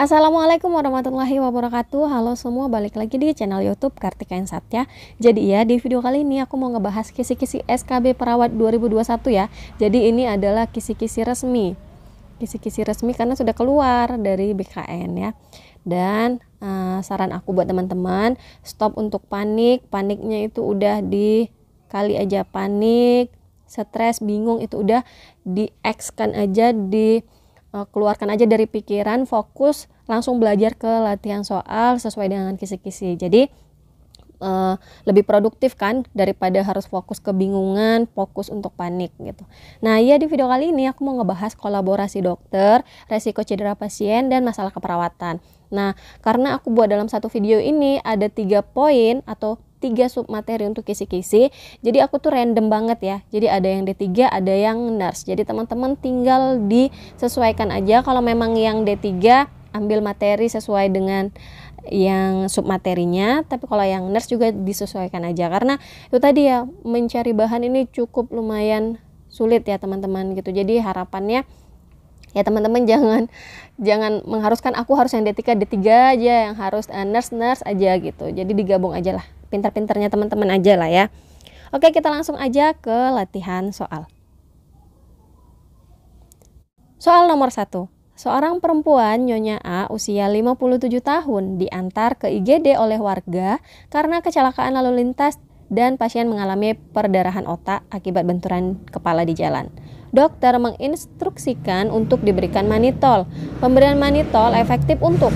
Assalamualaikum warahmatullahi wabarakatuh. Halo semua, balik lagi di channel YouTube Kartika Satya. Jadi ya, di video kali ini aku mau ngebahas kisi-kisi SKB Perawat 2021 ya. Jadi ini adalah kisi-kisi resmi. Kisi-kisi resmi karena sudah keluar dari BKN ya. Dan saran aku buat teman-teman, stop untuk panik. Paniknya itu udah dikali aja panik, stres, bingung itu udah di-X-kan aja, keluarkan aja dari pikiran, fokus langsung belajar ke latihan soal sesuai dengan kisi-kisi. Jadi lebih produktif kan daripada harus fokus kebingungan, fokus untuk panik gitu. Nah ya, di video kali ini aku mau ngebahas kolaborasi dokter, resiko cedera pasien, dan masalah keperawatan. Nah karena aku buat dalam satu video ini ada 3 poin atau 3 submateri untuk kisi-kisi, jadi aku tuh random banget ya. Jadi ada yang D3, ada yang nurse. Jadi teman-teman tinggal disesuaikan aja. Kalau memang yang D3 ambil materi sesuai dengan yang submaterinya, tapi kalau yang nurse juga disesuaikan aja, karena itu tadi ya, mencari bahan ini cukup lumayan sulit ya teman-teman gitu. Jadi harapannya ya teman-teman jangan mengharuskan aku harus yang D3 aja, yang harus nurse aja gitu. Jadi digabung aja lah, pintar-pintarnya teman-teman aja lah ya. Oke, kita langsung aja ke latihan soal. Soal nomor 1. Seorang perempuan Nyonya A usia 57 tahun diantar ke IGD oleh warga karena kecelakaan lalu lintas dan pasien mengalami perdarahan otak akibat benturan kepala di jalan. Dokter menginstruksikan untuk diberikan manitol. Pemberian manitol efektif untuk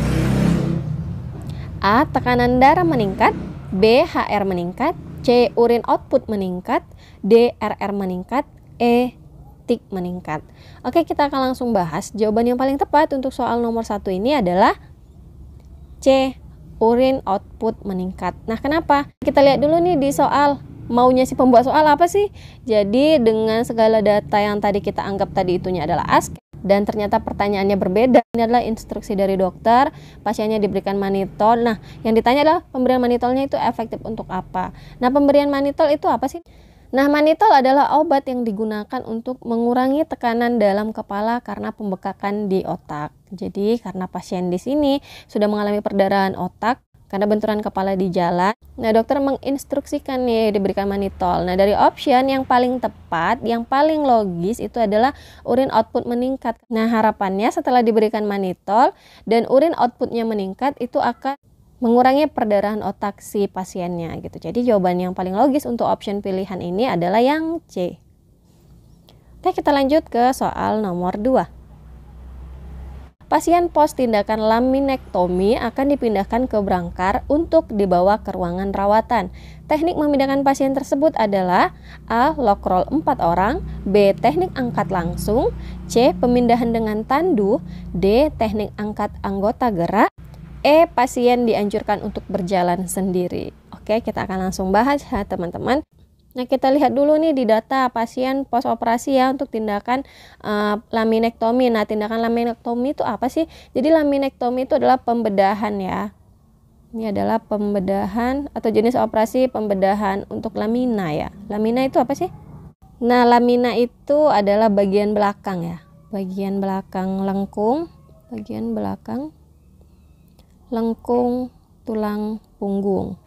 A. Tekanan darah meningkat, B. HR meningkat, C. Urin output meningkat, D. RR meningkat, E. tik meningkat. Oke, kita akan langsung bahas. Jawaban yang paling tepat untuk soal nomor 1 ini adalah C. Urin output meningkat. Nah kenapa? Kita lihat dulu nih di soal. Maunya si pembuat soal apa sih? Jadi dengan segala data yang tadi kita anggap tadi itunya adalah ASK, dan ternyata pertanyaannya berbeda. Ini adalah instruksi dari dokter, pasiennya diberikan manitol. Nah yang ditanya adalah pemberian manitolnya itu efektif untuk apa? Nah pemberian manitol itu apa sih? Nah manitol adalah obat yang digunakan untuk mengurangi tekanan dalam kepala karena pembekakan di otak. Jadi karena pasien di sini sudah mengalami perdarahan otak karena benturan kepala di jalan, nah dokter menginstruksikan nih diberikan manitol. Nah dari option yang paling tepat, yang paling logis itu adalah urin output meningkat. Nah harapannya setelah diberikan manitol dan urin outputnya meningkat, itu akan mengurangi perdarahan otak si pasiennya gitu. Jadi jawaban yang paling logis untuk option pilihan ini adalah yang C. Oke, kita lanjut ke soal nomor 2. Pasien pos tindakan laminektomi akan dipindahkan ke brankar untuk dibawa ke ruangan rawatan. Teknik memindahkan pasien tersebut adalah A. Lock-roll 4 orang, B. Teknik angkat langsung, C. Pemindahan dengan tandu, D. Teknik angkat anggota gerak, E. Pasien dianjurkan untuk berjalan sendiri. Oke, kita akan langsung bahas ya teman-teman. Nah kita lihat dulu nih di data pasien pos operasi ya untuk tindakan laminektomi. Nah tindakan laminektomi itu apa sih? Jadi laminektomi itu adalah pembedahan ya. Ini adalah pembedahan atau jenis operasi pembedahan untuk lamina ya. Lamina itu apa sih? Nah lamina itu adalah bagian belakang ya. Bagian belakang lengkung, bagian belakang lengkung tulang punggung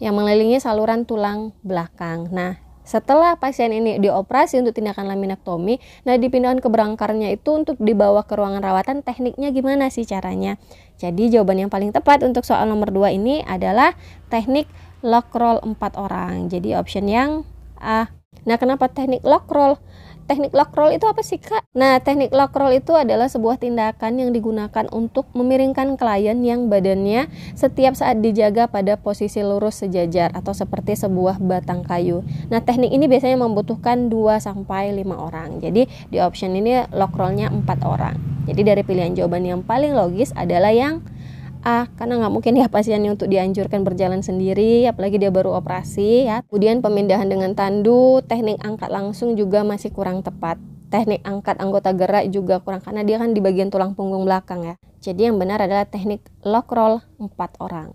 yang mengelilingi saluran tulang belakang. Nah setelah pasien ini dioperasi untuk tindakan laminektomi, nah dipindahkan ke brangkarnya itu untuk dibawa ke ruangan rawatan. Tekniknya gimana sih caranya? Jadi jawaban yang paling tepat untuk soal nomor 2 ini adalah teknik lock-roll 4 orang. Jadi option yang A. Nah kenapa teknik lock-roll? Teknik lock-roll itu apa sih Kak? Nah teknik lock-roll itu adalah sebuah tindakan yang digunakan untuk memiringkan klien yang badannya setiap saat dijaga pada posisi lurus sejajar atau seperti sebuah batang kayu. Nah teknik ini biasanya membutuhkan 2-5 orang. Jadi di option ini lock-rollnya 4 orang. Jadi dari pilihan jawaban yang paling logis adalah yang A, karena nggak mungkin ya pasiennya untuk dianjurkan berjalan sendiri, apalagi dia baru operasi ya. Kemudian pemindahan dengan tandu, teknik angkat langsung juga masih kurang tepat. Teknik angkat anggota gerak juga kurang karena dia kan di bagian tulang punggung belakang ya. Jadi yang benar adalah teknik lock roll 4 orang.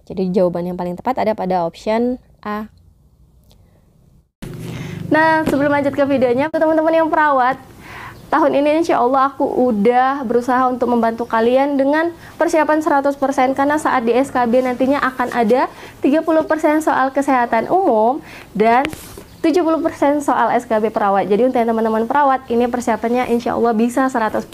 Jadi jawaban yang paling tepat ada pada option A. Nah sebelum lanjut ke videonya, teman-teman yang perawat, tahun ini insya Allah aku udah berusaha untuk membantu kalian dengan persiapan 100%, karena saat di SKB nantinya akan ada 30% soal kesehatan umum dan 70% soal SKB perawat. Jadi untuk teman-teman perawat, ini persiapannya insya Allah bisa 100%.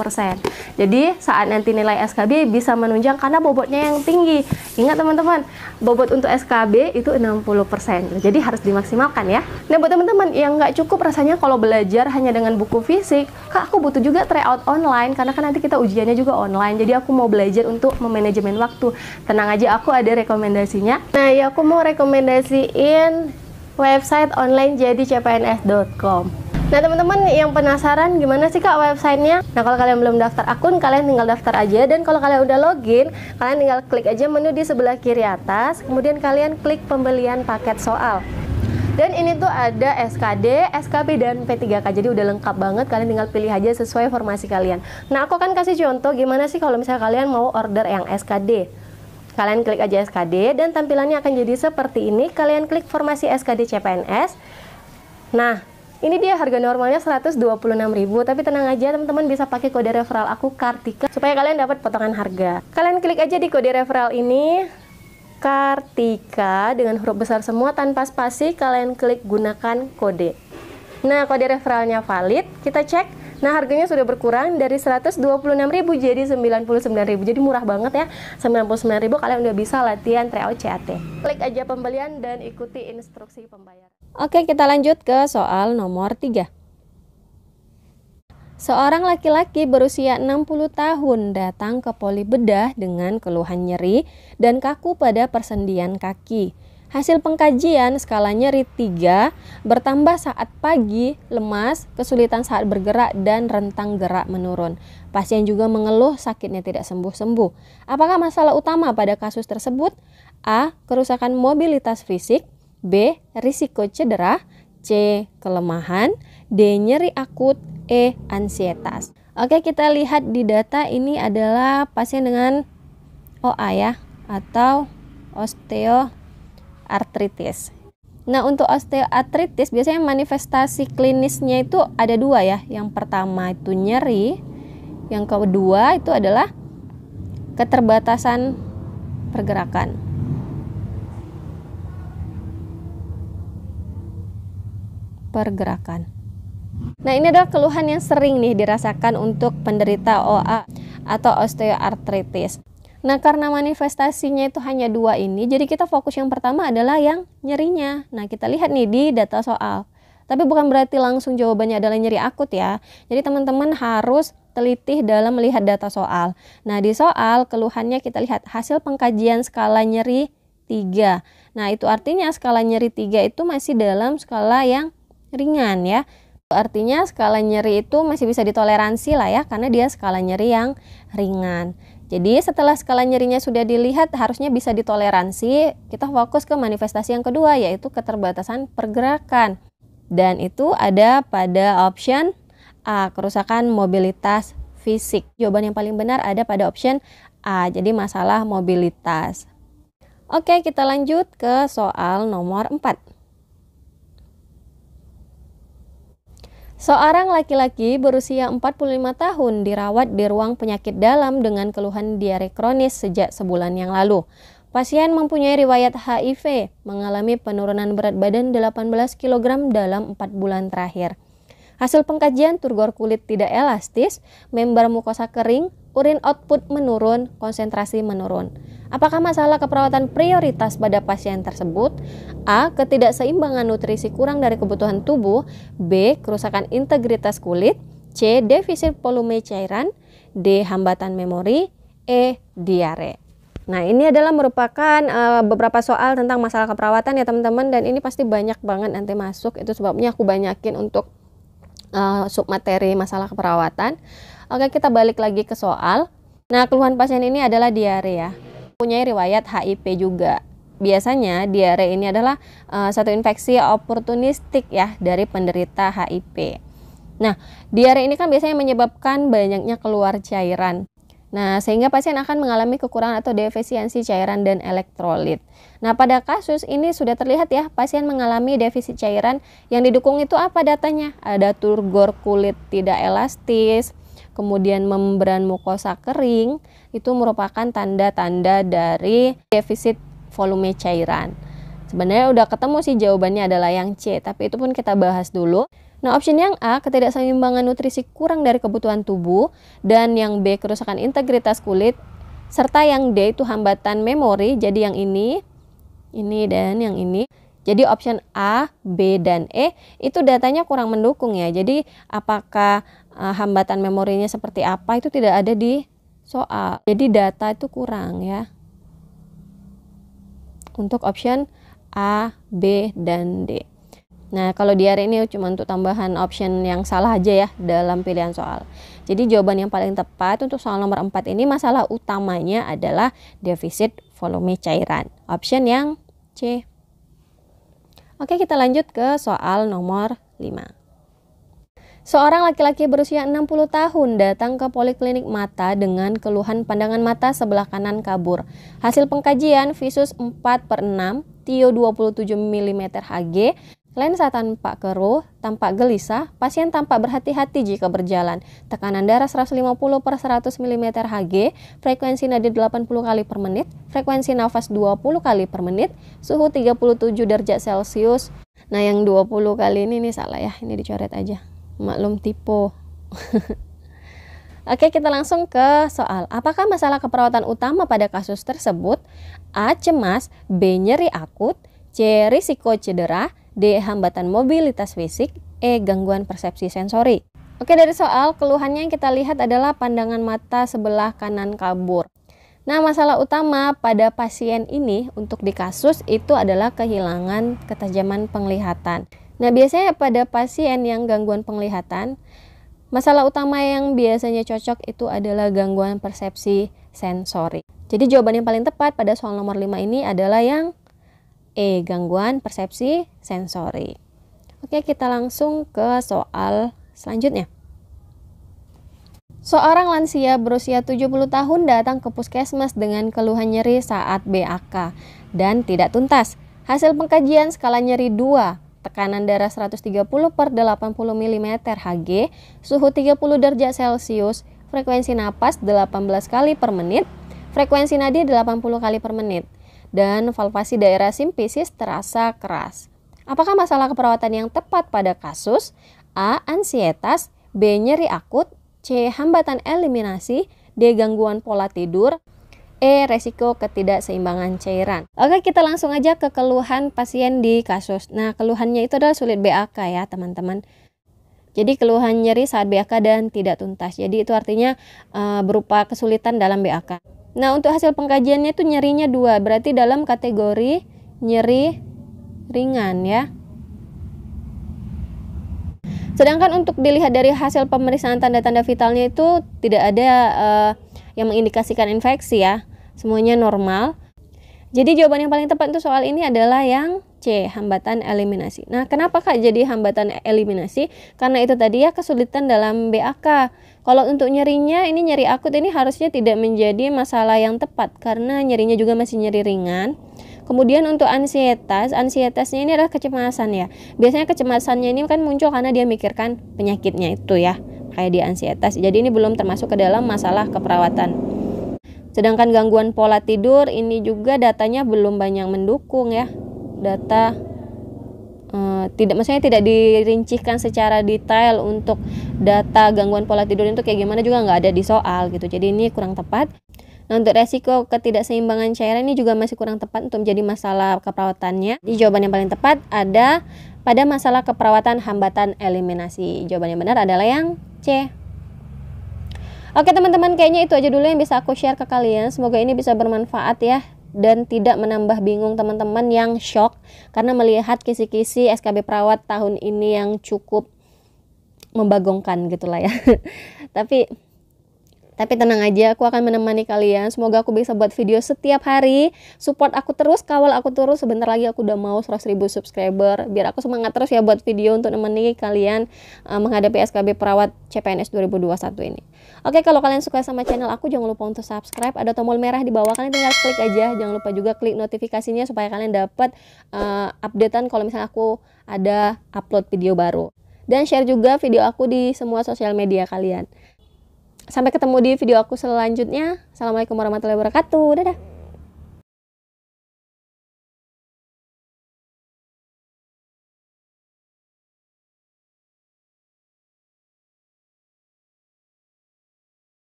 Jadi saat nanti nilai SKB bisa menunjang karena bobotnya yang tinggi. Ingat teman-teman, bobot untuk SKB itu 60%. Jadi harus dimaksimalkan ya. Nah buat teman-teman yang nggak cukup rasanya kalau belajar hanya dengan buku fisik, Kak aku butuh juga tryout online karena kan nanti kita ujiannya juga online. Jadi aku mau belajar untuk memanajemen waktu. Tenang aja, aku ada rekomendasinya. Nah ya, aku mau rekomendasiin website online jadi cpns.com. Nah teman-teman yang penasaran gimana sih Kak websitenya? Nah kalau kalian belum daftar akun, kalian tinggal daftar aja. Dan kalau kalian udah login, kalian tinggal klik aja menu di sebelah kiri atas. Kemudian kalian klik pembelian paket soal. Dan ini tuh ada SKD, SKB, dan P3K. Jadi udah lengkap banget, kalian tinggal pilih aja sesuai formasi kalian. Nah aku akan kasih contoh gimana sih kalau misalnya kalian mau order yang SKD. Kalian klik aja SKD dan tampilannya akan jadi seperti ini. Kalian klik formasi SKD CPNS. Nah, ini dia harga normalnya 126.000, tapi tenang aja teman-teman, bisa pakai kode referral aku Kartika supaya kalian dapat potongan harga. Kalian klik aja di kode referral ini Kartika dengan huruf besar semua tanpa spasi, kalian klik gunakan kode. Nah, kode referralnya valid, kita cek. Nah, harganya sudah berkurang dari 126.000 jadi 99.000. Jadi murah banget ya. 99.000 kalian udah bisa latihan tryout CAT. Klik aja pembelian dan ikuti instruksi pembayaran. Oke, kita lanjut ke soal nomor 3. Seorang laki-laki berusia 60 tahun datang ke poli bedah dengan keluhan nyeri dan kaku pada persendian kaki. Hasil pengkajian skala nyeri 3 bertambah saat pagi, lemas, kesulitan saat bergerak, dan rentang gerak menurun. Pasien juga mengeluh sakitnya tidak sembuh-sembuh. Apakah masalah utama pada kasus tersebut? A. Kerusakan mobilitas fisik. B. Risiko cedera. C. Kelemahan. D. Nyeri akut. E. Ansietas. Oke, kita lihat di data ini adalah pasien dengan OA ya, atau osteoartritis. Nah, untuk osteoartritis biasanya manifestasi klinisnya itu ada dua ya. Yang pertama itu nyeri, yang kedua itu adalah keterbatasan pergerakan. Nah, ini adalah keluhan yang sering nih dirasakan untuk penderita OA atau osteoartritis. Nah, karena manifestasinya itu hanya dua ini, jadi kita fokus yang pertama adalah yang nyerinya. Nah, kita lihat nih di data soal. Tapi bukan berarti langsung jawabannya adalah nyeri akut ya. Jadi teman-teman harus teliti dalam melihat data soal. Nah, di soal keluhannya kita lihat hasil pengkajian skala nyeri 3. Nah, itu artinya skala nyeri 3 itu masih dalam skala yang ringan ya. Artinya skala nyeri itu masih bisa ditoleransi lah ya, karena dia skala nyeri yang ringan. Jadi setelah skala nyerinya sudah dilihat harusnya bisa ditoleransi, kita fokus ke manifestasi yang kedua yaitu keterbatasan pergerakan. Dan itu ada pada option A, kerusakan mobilitas fisik. Jawaban yang paling benar ada pada option A, jadi masalah mobilitas. Oke, kita lanjut ke soal nomor 4. Seorang laki-laki berusia 45 tahun dirawat di ruang penyakit dalam dengan keluhan diare kronis sejak sebulan yang lalu. Pasien mempunyai riwayat HIV, mengalami penurunan berat badan 18 kg dalam 4 bulan terakhir. Hasil pengkajian turgor kulit tidak elastis, membran mukosa kering, urin output menurun, konsentrasi menurun. Apakah masalah keperawatan prioritas pada pasien tersebut? A. Ketidakseimbangan nutrisi kurang dari kebutuhan tubuh. B. Kerusakan integritas kulit. C. Defisit volume cairan. D. Hambatan memori. E. Diare. Nah, ini adalah merupakan beberapa soal tentang masalah keperawatan ya teman-teman, dan ini pasti banyak banget nanti masuk. Itu sebabnya aku banyakin untuk submateri masalah keperawatan. Oke, kita balik lagi ke soal. Nah, keluhan pasien ini adalah diare ya. Punya riwayat HIV juga. Biasanya diare ini adalah satu infeksi oportunistik ya dari penderita HIV. Nah, diare ini kan biasanya menyebabkan banyaknya keluar cairan. Nah, sehingga pasien akan mengalami kekurangan atau defisiensi cairan dan elektrolit. Nah, pada kasus ini sudah terlihat ya, pasien mengalami defisit cairan. Yang didukung itu apa datanya? Ada turgor kulit tidak elastis, kemudian membran mukosa kering, itu merupakan tanda-tanda dari defisit volume cairan. Sebenarnya udah ketemu sih jawabannya adalah yang C, tapi itu pun kita bahas dulu. Nah, option yang A, ketidakseimbangan nutrisi kurang dari kebutuhan tubuh, dan yang B, kerusakan integritas kulit, serta yang D itu hambatan memori. Jadi yang ini dan yang ini. Jadi option A, B, dan E itu datanya kurang mendukung ya. Jadi apakah hambatan memorinya seperti apa itu tidak ada di soal. Jadi data itu kurang ya. Untuk option A, B, dan D. Nah, kalau di area ini cuma untuk tambahan option yang salah aja ya dalam pilihan soal. Jadi jawaban yang paling tepat untuk soal nomor 4 ini masalah utamanya adalah defisit volume cairan. Option yang C. Oke, kita lanjut ke soal nomor 5. Seorang laki-laki berusia 60 tahun datang ke poliklinik mata dengan keluhan pandangan mata sebelah kanan kabur. Hasil pengkajian visus 4/6, Tio 27 mm Hg, lensa tampak keruh, tampak gelisah, pasien tampak berhati-hati jika berjalan, tekanan darah 150/100 mm Hg, frekuensi nadi 80 kali per menit, frekuensi nafas 20 kali per menit, suhu 37 derajat Celcius. Nah, yang 20 kali ini salah ya, ini dicoret aja. Maklum tipe. Oke, kita langsung ke soal. Apakah masalah keperawatan utama pada kasus tersebut? A. Cemas, B. Nyeri akut, C. Risiko cedera, D. Hambatan mobilitas fisik, E. Gangguan persepsi sensori. Oke, dari soal, keluhannya yang kita lihat adalah pandangan mata sebelah kanan kabur. Nah, masalah utama pada pasien ini untuk di kasus itu adalah kehilangan ketajaman penglihatan. Nah, biasanya pada pasien yang gangguan penglihatan, masalah utama yang biasanya cocok itu adalah gangguan persepsi sensori. Jadi jawaban yang paling tepat pada soal nomor 5 ini adalah yang E, gangguan persepsi sensori. Oke, kita langsung ke soal selanjutnya. Seorang lansia berusia 70 tahun datang ke puskesmas dengan keluhan nyeri saat BAK dan tidak tuntas. Hasil pengkajian skala nyeri 2, tekanan darah 130/80 mm Hg, suhu 30 derajat Celcius, frekuensi napas 18 kali per menit, frekuensi nadi 80 kali per menit, dan palpasi daerah simfisis terasa keras. Apakah masalah keperawatan yang tepat pada kasus? A. Ansietas, B. Nyeri akut, C. Hambatan eliminasi, D. Gangguan pola tidur, E. Resiko ketidakseimbangan cairan. Oke, kita langsung aja ke keluhan pasien di kasus. Nah, keluhannya itu adalah sulit BAK ya teman-teman. Jadi keluhan nyeri saat BAK dan tidak tuntas. Jadi itu artinya berupa kesulitan dalam BAK. Nah, untuk hasil pengkajiannya itu nyerinya 2, berarti dalam kategori nyeri ringan ya. Sedangkan untuk dilihat dari hasil pemeriksaan tanda-tanda vitalnya itu tidak ada yang mengindikasikan infeksi ya. Semuanya normal. Jadi jawaban yang paling tepat untuk soal ini adalah yang C, hambatan eliminasi. Nah, kenapa Kak jadi hambatan eliminasi? Karena itu tadi ya kesulitan dalam BAK. Kalau untuk nyerinya, ini nyeri akut ini harusnya tidak menjadi masalah yang tepat karena nyerinya juga masih nyeri ringan. Kemudian untuk ansietasnya ini adalah kecemasan ya. Biasanya kecemasannya ini kan muncul karena dia mikirkan penyakitnya itu ya, kayak di ansietas. Jadi ini belum termasuk ke dalam masalah keperawatan. Sedangkan gangguan pola tidur ini juga datanya belum banyak mendukung ya. Data maksudnya tidak dirincikan secara detail untuk data gangguan pola tidur itu kayak gimana juga nggak ada di soal gitu. Jadi ini kurang tepat. Nah, untuk resiko ketidakseimbangan cairan ini juga masih kurang tepat untuk menjadi masalah keperawatannya. Di jawaban yang paling tepat ada pada masalah keperawatan hambatan eliminasi. Jawaban yang benar adalah yang C. Oke teman-teman, kayaknya itu aja dulu yang bisa aku share ke kalian. Semoga ini bisa bermanfaat ya dan tidak menambah bingung teman-teman yang shock karena melihat kisi-kisi SKB perawat tahun ini yang cukup membagongkan gitulah ya. Tapi Tapi tenang aja, aku akan menemani kalian. Semoga aku bisa buat video setiap hari. Support aku terus, kawal aku terus. Sebentar lagi aku udah mau 100.000 subscriber. Biar aku semangat terus ya buat video untuk nemeni kalian menghadapi SKB Perawat CPNS 2021 ini. Oke, kalau kalian suka sama channel aku, jangan lupa untuk subscribe. Ada tombol merah di bawah, kalian tinggal klik aja. Jangan lupa juga klik notifikasinya supaya kalian dapat updatean kalau misalnya aku ada upload video baru. Dan share juga video aku di semua sosial media kalian. Sampai ketemu di video aku selanjutnya. Assalamualaikum warahmatullahi wabarakatuh. Dadah.